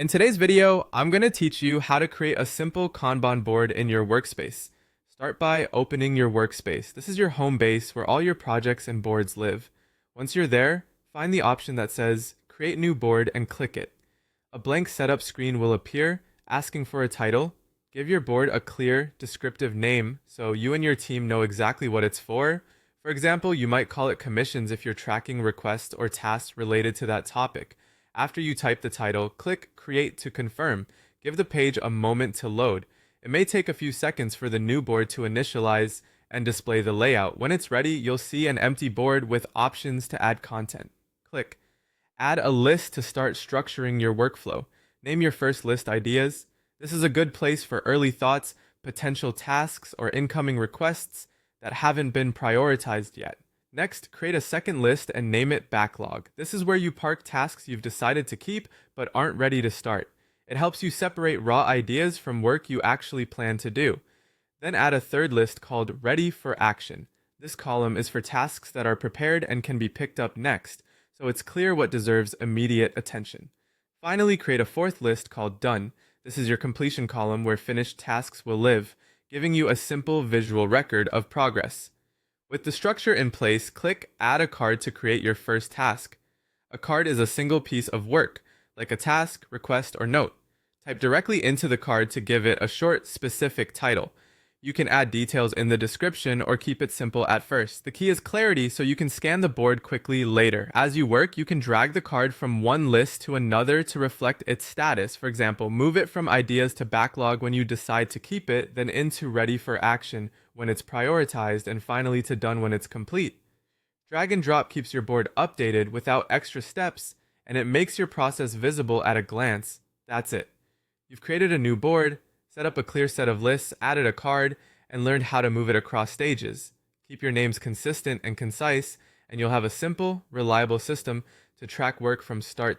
In today's video, I'm going to teach you how to create a simple Kanban board in your workspace. Start by opening your workspace. This is your home base where all your projects and boards live. Once you're there, find the option that says Create New Board and click it. A blank setup screen will appear, asking for a title. Give your board a clear, descriptive name so you and your team know exactly what it's for. For example, you might call it commissions if you're tracking requests or tasks related to that topic. After you type the title, click Create to confirm. Give the page a moment to load. It may take a few seconds for the new board to initialize and display the layout. When it's ready, you'll see an empty board with options to add content. Click Add a list to start structuring your workflow. Name your first list ideas. This is a good place for early thoughts, potential tasks, or incoming requests that haven't been prioritized yet. Next, create a second list and name it Backlog. This is where you park tasks you've decided to keep but aren't ready to start. It helps you separate raw ideas from work you actually plan to do. Then add a third list called Ready for Action. This column is for tasks that are prepared and can be picked up next, so it's clear what deserves immediate attention. Finally, create a fourth list called Done. This is your completion column where finished tasks will live, giving you a simple visual record of progress. With the structure in place, click Add a card to create your first task. A card is a single piece of work, like a task, request, or note. Type directly into the card to give it a short, specific title. You can add details in the description or keep it simple at first. The key is clarity so you can scan the board quickly later. As you work, you can drag the card from one list to another to reflect its status. For example, move it from ideas to backlog when you decide to keep it, then into ready for action when it's prioritized, and finally to done when it's complete. Drag and drop keeps your board updated without extra steps, and it makes your process visible at a glance. That's it. You've created a new board, set up a clear set of lists, added a card, and learned how to move it across stages. Keep your names consistent and concise, and you'll have a simple, reliable system to track work from start to